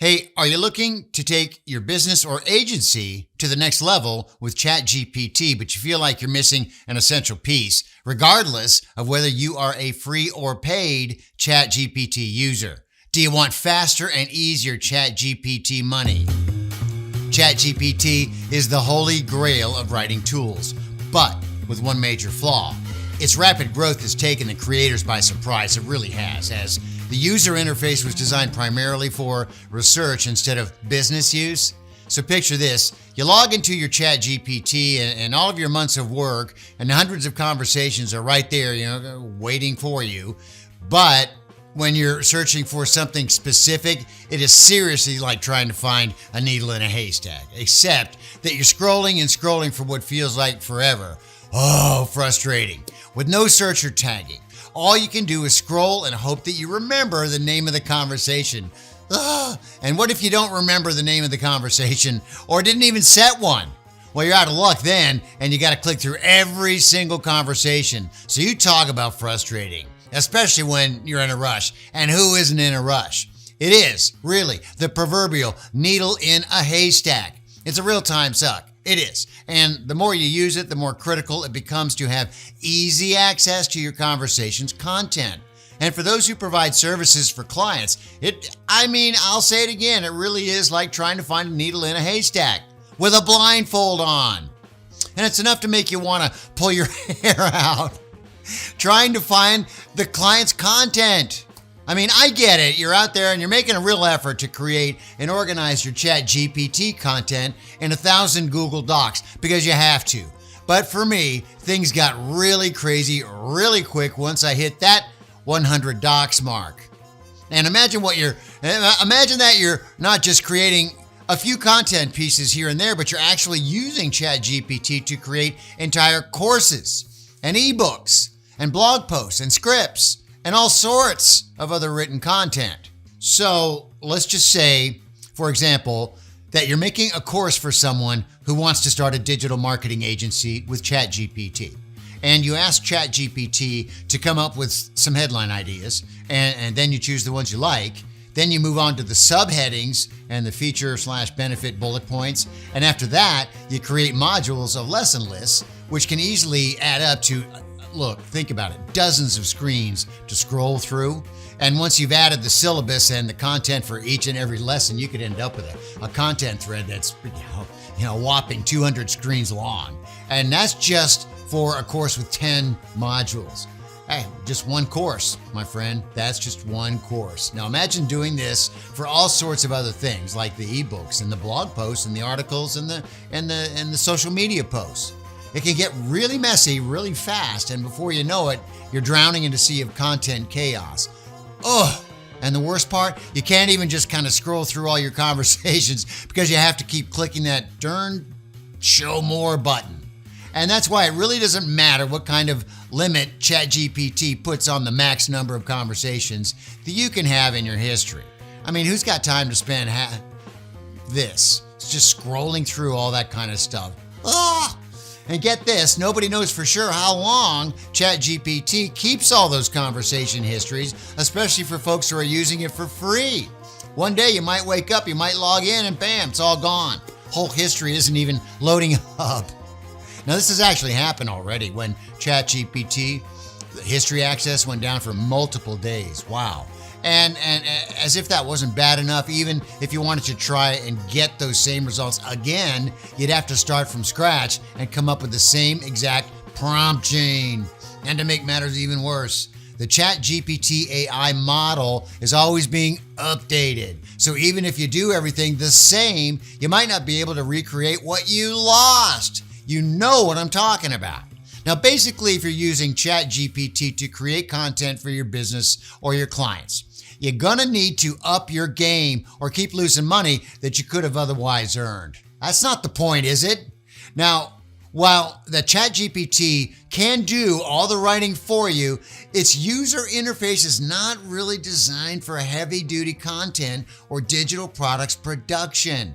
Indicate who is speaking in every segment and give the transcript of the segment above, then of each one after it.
Speaker 1: Hey, are you looking to take your business or agency to the next level with ChatGPT, but you feel like you're missing an essential piece, regardless of whether you are a free or paid ChatGPT user? Do you want faster and easier ChatGPT money? ChatGPT is the holy grail of writing tools, but with one major flaw. Its rapid growth has taken the creators by surprise. It really has, as the user interface was designed primarily for research instead of business use. So picture this. You log into your ChatGPT and all of your months of work and hundreds of conversations are right there, waiting for you. But when you're searching for something specific, it is seriously like trying to find a needle in a haystack, except that you're scrolling and scrolling for what feels like forever. Oh, frustrating. With no search or tagging. All you can do is scroll and hope that you remember the name of the conversation. Ugh. And what if you don't remember the name of the conversation or didn't even set one? Well, you're out of luck then, and you got to click through every single conversation. So you talk about frustrating, especially when you're in a rush. And who isn't in a rush? It is, really, the proverbial needle in a haystack. It's a real-time suck. It is. And the more you use it, the more critical it becomes to have easy access to your conversation's content. And for those who provide services for clients, I'll say it again, it really is like trying to find a needle in a haystack with a blindfold on. And it's enough to make you want to pull your hair out trying to find the client's content. I get it. You're out there and you're making a real effort to create and organize your ChatGPT content in 1,000 Google Docs because you have to. But for me, things got really crazy really quick once I hit that 100 docs mark. And imagine that you're not just creating a few content pieces here and there, but you're actually using ChatGPT to create entire courses and ebooks and blog posts and scripts and all sorts of other written content. So let's just say, for example, that you're making a course for someone who wants to start a digital marketing agency with ChatGPT. And you ask ChatGPT to come up with some headline ideas, and then you choose the ones you like. Then you move on to the subheadings and the feature/benefit bullet points. And after that, you create modules of lesson lists, which can easily add up to, look, think about it, dozens of screens to scroll through. And once you've added the syllabus and the content for each and every lesson, you could end up with a content thread that's a whopping 200 screens long. And that's just for a course with 10 modules. Hey, just one course, my friend. That's just one course. Now imagine doing this for all sorts of other things, like the ebooks and the blog posts and the articles and the social media posts. It can get really messy really fast, and before you know it, you're drowning in a sea of content chaos. Ugh! And the worst part, you can't even just kind of scroll through all your conversations because you have to keep clicking that darn show more button. And that's why it really doesn't matter what kind of limit ChatGPT puts on the max number of conversations that you can have in your history. Who's got time to spend this? It's just scrolling through all that kind of stuff. Ugh! And get this, nobody knows for sure how long ChatGPT keeps all those conversation histories, especially for folks who are using it for free. One day you might wake up, you might log in, and bam, it's all gone. Whole history isn't even loading up. Now, this has actually happened already when ChatGPT, the history access went down for multiple days. Wow. And as if that wasn't bad enough, even if you wanted to try and get those same results again, you'd have to start from scratch and come up with the same exact prompt chain. And to make matters even worse, the ChatGPT AI model is always being updated. So even if you do everything the same, you might not be able to recreate what you lost. You know what I'm talking about. Now, basically, if you're using ChatGPT to create content for your business or your clients, you're gonna need to up your game or keep losing money that you could have otherwise earned. That's not the point, is it? Now, while the ChatGPT can do all the writing for you, its user interface is not really designed for heavy-duty content or digital products production.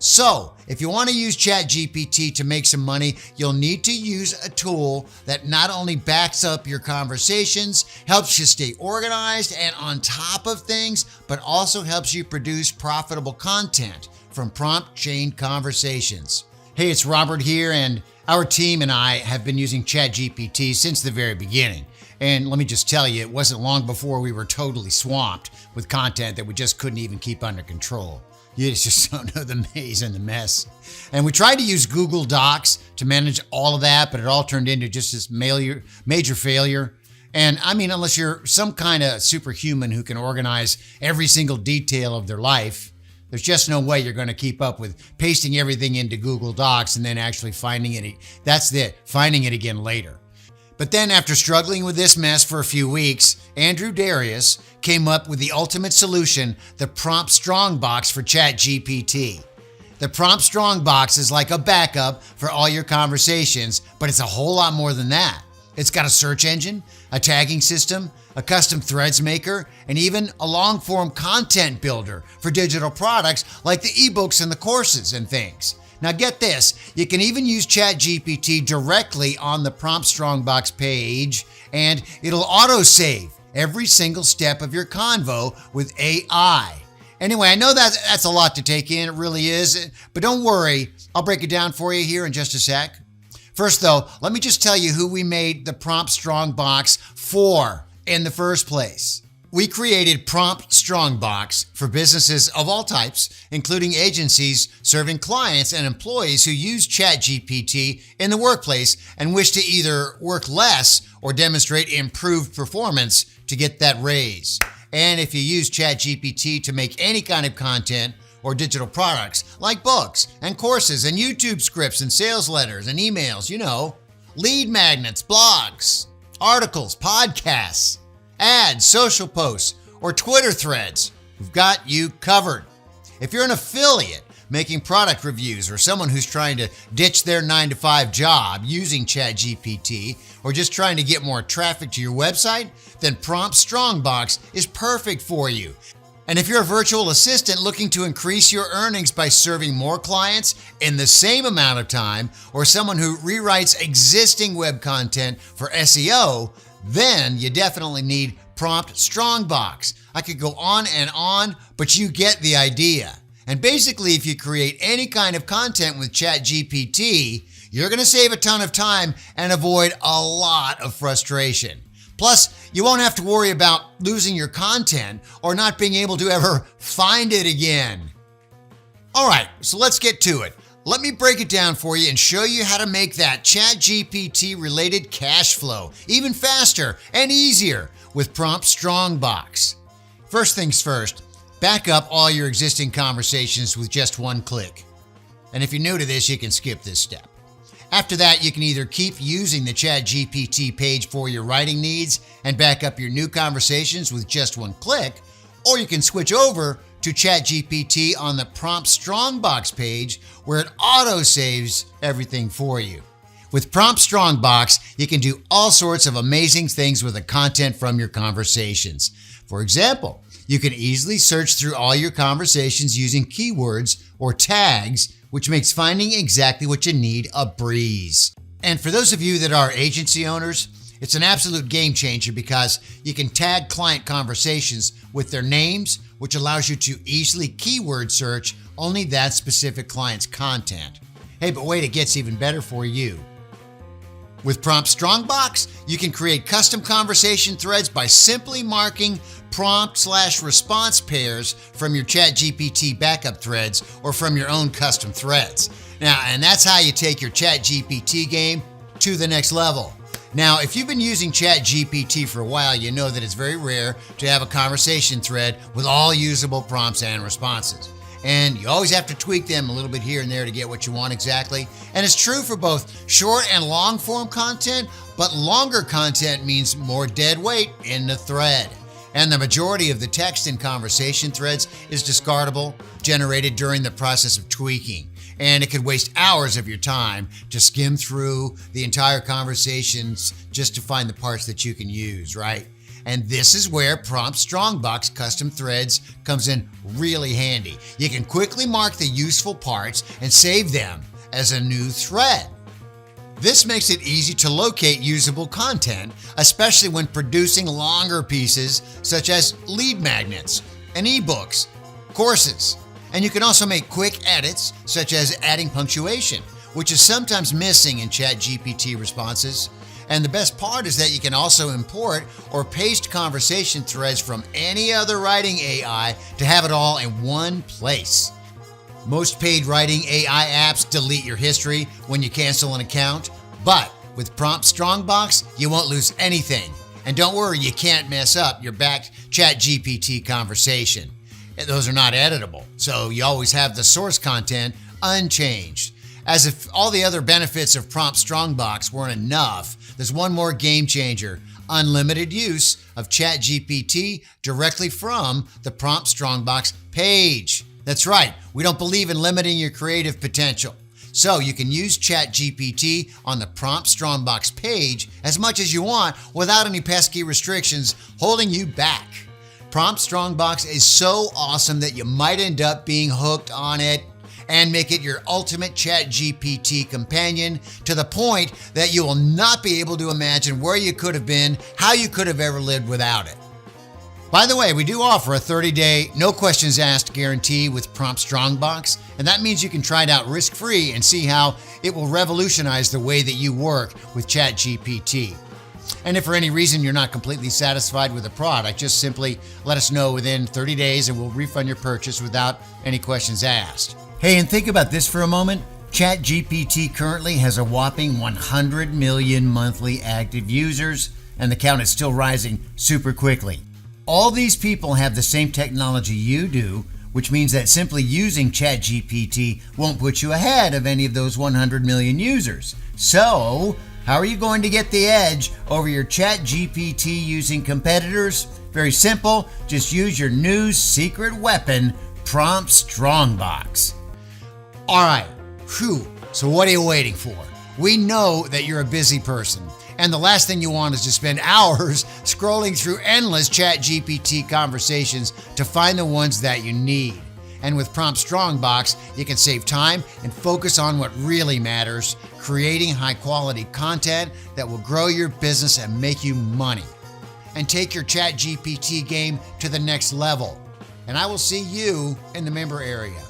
Speaker 1: So, if you want to use ChatGPT to make some money, you'll need to use a tool that not only backs up your conversations, helps you stay organized and on top of things, but also helps you produce profitable content from prompt chain conversations. Hey, it's Robert here, and our team and I have been using ChatGPT since the very beginning. And let me just tell you, it wasn't long before we were totally swamped with content that we just couldn't even keep under control. You just don't know the maze and the mess. And we tried to use Google Docs to manage all of that, but it all turned into just this major failure. And I mean, unless you're some kind of superhuman who can organize every single detail of their life, there's just no way you're going to keep up with pasting everything into Google Docs and then actually finding it again later. But then after struggling with this mess for a few weeks, Andrew Darius came up with the ultimate solution, the Prompt Strongbox for ChatGPT. The Prompt Strongbox is like a backup for all your conversations, but it's a whole lot more than that. It's got a search engine, a tagging system, a custom threads maker, and even a long-form content builder for digital products like the ebooks and the courses and things. Now get this, you can even use ChatGPT directly on the Prompt Strongbox page, and it'll auto-save every single step of your convo with AI. Anyway, I know that's a lot to take in, it really is, but don't worry, I'll break it down for you here in just a sec. First though, let me just tell you who we made the Prompt Strongbox for in the first place. We created Prompt Strongbox for businesses of all types, including agencies serving clients and employees who use ChatGPT in the workplace and wish to either work less or demonstrate improved performance to get that raise. And if you use ChatGPT to make any kind of content or digital products like books and courses and YouTube scripts and sales letters and emails, lead magnets, blogs, articles, podcasts, ads, social posts, or Twitter threads, we've got you covered. If you're an affiliate making product reviews or someone who's trying to ditch their 9-to-5 job using ChatGPT or just trying to get more traffic to your website, then Prompt Strongbox is perfect for you. And if you're a virtual assistant looking to increase your earnings by serving more clients in the same amount of time, or someone who rewrites existing web content for SEO, then you definitely need Prompt Strongbox. I could go on, but you get the idea. And basically, if you create any kind of content with ChatGPT, you're going to save a ton of time and avoid a lot of frustration. Plus, you won't have to worry about losing your content or not being able to ever find it again. All right, so let's get to it. Let me break it down for you and show you how to make that ChatGPT related cash flow even faster and easier with Prompt Strongbox. First things first, back up all your existing conversations with just one click. And if you're new to this, you can skip this step. After that, you can either keep using the ChatGPT page for your writing needs and back up your new conversations with just one click, or you can switch over to ChatGPT on the Prompt Strongbox page where it auto-saves everything for you. With Prompt Strongbox, you can do all sorts of amazing things with the content from your conversations. For example, you can easily search through all your conversations using keywords or tags, which makes finding exactly what you need a breeze. And for those of you that are agency owners, it's an absolute game changer because you can tag client conversations with their names, which allows you to easily keyword search only that specific client's content. Hey, but wait, it gets even better for you. With Prompt Strongbox, you can create custom conversation threads by simply marking prompt/response pairs from your ChatGPT backup threads or from your own custom threads. Now, and that's how you take your ChatGPT game to the next level. Now, if you've been using ChatGPT for a while, you know that it's very rare to have a conversation thread with all usable prompts and responses. And you always have to tweak them a little bit here and there to get what you want exactly. And it's true for both short and long form content, but longer content means more dead weight in the thread. And the majority of the text in conversation threads is discardable, generated during the process of tweaking. And it could waste hours of your time to skim through the entire conversations just to find the parts that you can use, right? And this is where Prompt Strongbox custom threads comes in really handy. You can quickly mark the useful parts and save them as a new thread. This makes it easy to locate usable content, especially when producing longer pieces such as lead magnets and ebooks, courses. And you can also make quick edits such as adding punctuation, which is sometimes missing in ChatGPT responses. And the best part is that you can also import or paste conversation threads from any other writing AI to have it all in one place. Most paid writing AI apps delete your history when you cancel an account, but with Prompt Strongbox, you won't lose anything. And don't worry, you can't mess up your backed ChatGPT conversation. Those are not editable, so you always have the source content unchanged. As if all the other benefits of Prompt Strongbox weren't enough, there's one more game changer: unlimited use of ChatGPT directly from the Prompt Strongbox page. That's right, we don't believe in limiting your creative potential. So you can use ChatGPT on the Prompt Strongbox page as much as you want without any pesky restrictions holding you back. Prompt Strongbox is so awesome that you might end up being hooked on it and make it your ultimate ChatGPT companion to the point that you will not be able to imagine where you could have been, how you could have ever lived without it. By the way, we do offer a 30-day, no questions asked guarantee with Prompt Strongbox, and that means you can try it out risk-free and see how it will revolutionize the way that you work with ChatGPT. And if for any reason you're not completely satisfied with the product, just simply let us know within 30 days and we'll refund your purchase without any questions asked. Hey, and think about this for a moment. ChatGPT currently has a whopping 100 million monthly active users, and the count is still rising super quickly. All these people have the same technology you do, which means that simply using ChatGPT won't put you ahead of any of those 100 million users. So, how are you going to get the edge over your ChatGPT using competitors? Very simple, just use your new secret weapon, Prompt Strongbox. All right, so what are you waiting for? We know that you're a busy person, and the last thing you want is to spend hours scrolling through endless ChatGPT conversations to find the ones that you need. And with Prompt Strongbox, you can save time and focus on what really matters, creating high-quality content that will grow your business and make you money. And take your ChatGPT game to the next level. And I will see you in the member area.